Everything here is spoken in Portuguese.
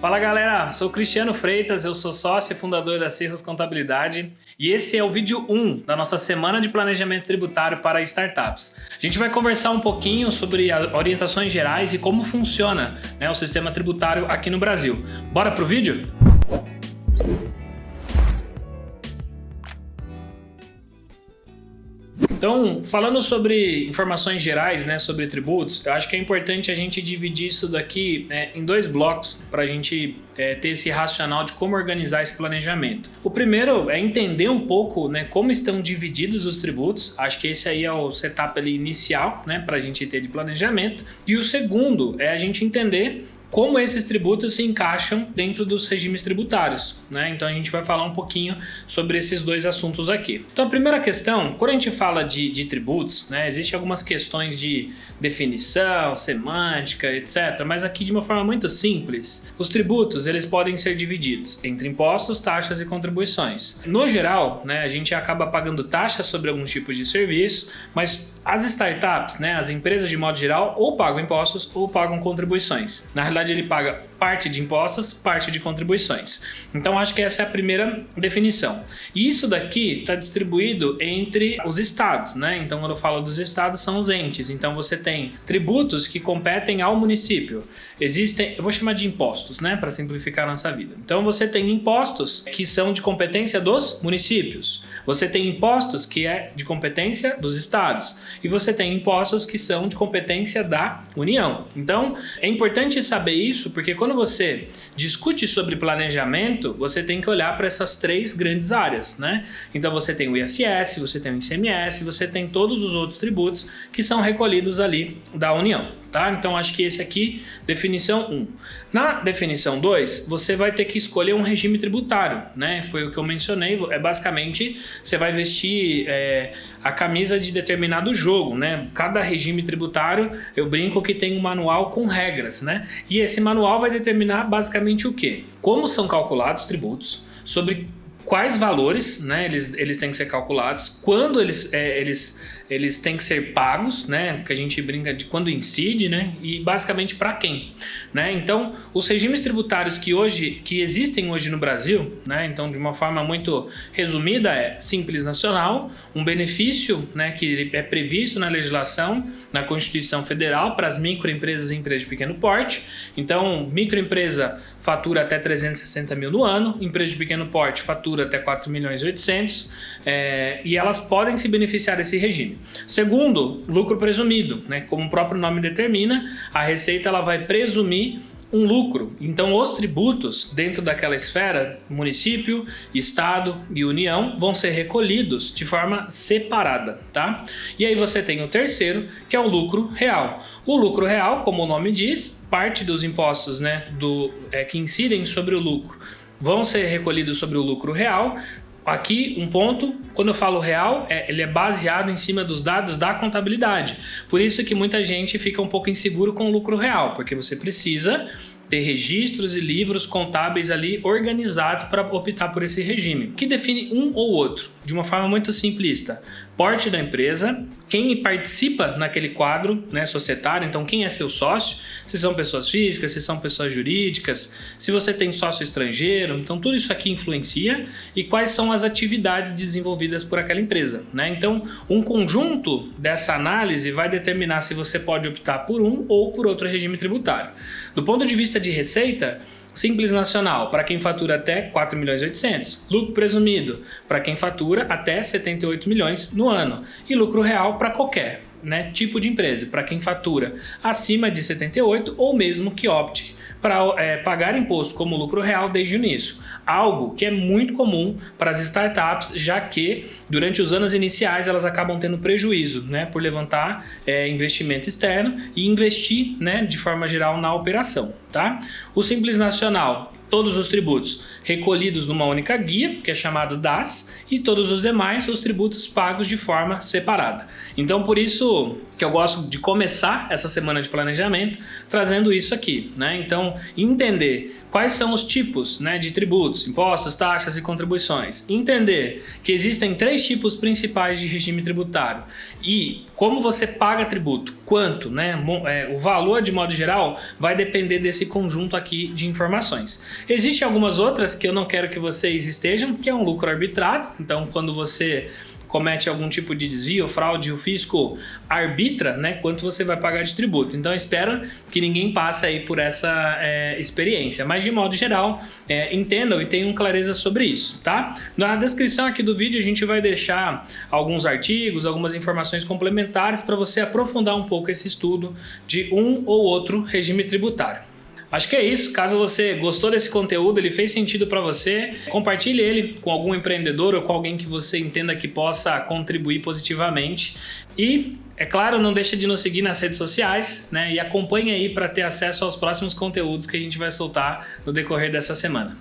Fala galera, sou Cristiano Freitas, eu sou sócio e fundador da Cirrus Contabilidade e esse é o vídeo 1 da nossa semana de planejamento tributário para startups. A gente vai conversar um pouquinho sobre orientações gerais e como funciona, o sistema tributário aqui no Brasil. Bora pro vídeo? Então, falando sobre informações gerais, sobre tributos, eu acho que é importante a gente dividir isso daqui em dois blocos para a gente ter esse racional de como organizar esse planejamento. O primeiro é entender um pouco como estão divididos os tributos, acho que esse aí é o setup ali inicial para a gente ter de planejamento. E o segundo é a gente entender como esses tributos se encaixam dentro dos regimes tributários, Então a gente vai falar um pouquinho sobre esses dois assuntos aqui. Então a primeira questão, quando a gente fala de tributos, existem algumas questões de definição, semântica, etc. Mas aqui de uma forma muito simples, os tributos eles podem ser divididos entre impostos, taxas e contribuições. No geral, a gente acaba pagando taxas sobre alguns tipos de serviço, mas as startups, as empresas de modo geral, ou pagam impostos ou pagam contribuições. Na realidade, ele paga parte de impostos, parte de contribuições. Então, acho que essa é a primeira definição. E isso daqui está distribuído entre os estados, Então, quando eu falo dos estados, são os entes. Então, você tem tributos que competem ao município. Existem, eu vou chamar de impostos, para simplificar a nossa vida. Então, você tem impostos que são de competência dos municípios. Você tem impostos que é de competência dos estados. E você tem impostos que são de competência da União. Então, é importante saber isso, porque quando você discute sobre planejamento, você tem que olhar para essas três grandes áreas, Então, você tem o ISS, você tem o ICMS, você tem todos os outros tributos que são recolhidos ali da União, Então, acho que esse aqui, definição 1. Na definição 2, você vai ter que escolher um regime tributário, Foi o que eu mencionei, basicamente, você vai vestir a camisa de determinado jogo, Cada regime tributário, eu brinco que tem um manual com regras, E esse manual vai determinar basicamente o quê? Como são calculados os tributos, sobre quais valores eles têm que ser calculados, quando eles têm que ser pagos, que a gente brinca de quando incide, e basicamente para quem. Então, os regimes tributários que existem hoje no Brasil, então de uma forma muito resumida, é Simples Nacional, um benefício que é previsto na legislação, na Constituição Federal, para as microempresas e empresas de pequeno porte. Então, microempresa fatura até 360 mil no ano, empresa de pequeno porte fatura até 4 milhões e 800, e elas podem se beneficiar desse regime. Segundo, lucro presumido, como o próprio nome determina, a Receita ela vai presumir um lucro. Então, os tributos dentro daquela esfera, município, estado e união, vão ser recolhidos de forma separada, E aí você tem o terceiro, que é o lucro real. O lucro real, como o nome diz, parte dos impostos, que incidem sobre o lucro vão ser recolhidos sobre o lucro real. Aqui um ponto, quando eu falo real, ele é baseado em cima dos dados da contabilidade. Por isso que muita gente fica um pouco inseguro com o lucro real, porque você precisa ter registros e livros contábeis ali organizados para optar por esse regime, que define um ou outro, de uma forma muito simplista. Porte da empresa, quem participa naquele quadro societário, então quem é seu sócio, se são pessoas físicas, se são pessoas jurídicas, se você tem sócio estrangeiro, então tudo isso aqui influencia e quais são as atividades desenvolvidas por aquela empresa. Então, um conjunto dessa análise vai determinar se você pode optar por um ou por outro regime tributário. Do ponto de vista de receita, Simples Nacional, para quem fatura até 4 milhões e 800. Lucro presumido, para quem fatura até 78 milhões no ano. E lucro real para qualquer tipo de empresa, para quem fatura acima de 78 ou mesmo que opte para pagar imposto como lucro real desde o início. Algo que é muito comum para as startups, já que durante os anos iniciais elas acabam tendo prejuízo por levantar investimento externo e investir de forma geral na operação. O Simples Nacional todos os tributos recolhidos numa única guia, que é chamado DAS, e todos os demais, os tributos pagos de forma separada. Então, por isso que eu gosto de começar essa semana de planejamento trazendo isso aqui, né? Então, entender quais são os tipos, né, de tributos, impostos, taxas e contribuições. Entender que existem 3 tipos principais de regime tributário e como você paga tributo, quanto, né, o valor de modo geral vai depender desse conjunto aqui de informações. Existem algumas outras que eu não quero que vocês estejam, que é um lucro arbitrário. Então, quando você comete algum tipo de desvio, fraude, o fisco arbitra, né, quanto você vai pagar de tributo. Então, eu espero que ninguém passe aí por essa experiência. Mas, de modo geral, entendam e tenham clareza sobre isso, tá? Na descrição aqui do vídeo, a gente vai deixar alguns artigos, algumas informações complementares para você aprofundar um pouco esse estudo de um ou outro regime tributário. Acho que é isso. Caso você gostou desse conteúdo, ele fez sentido para você, compartilhe ele com algum empreendedor ou com alguém que você entenda que possa contribuir positivamente. E, é claro, não deixa de nos seguir nas redes sociais, né? E acompanhe aí para ter acesso aos próximos conteúdos que a gente vai soltar no decorrer dessa semana.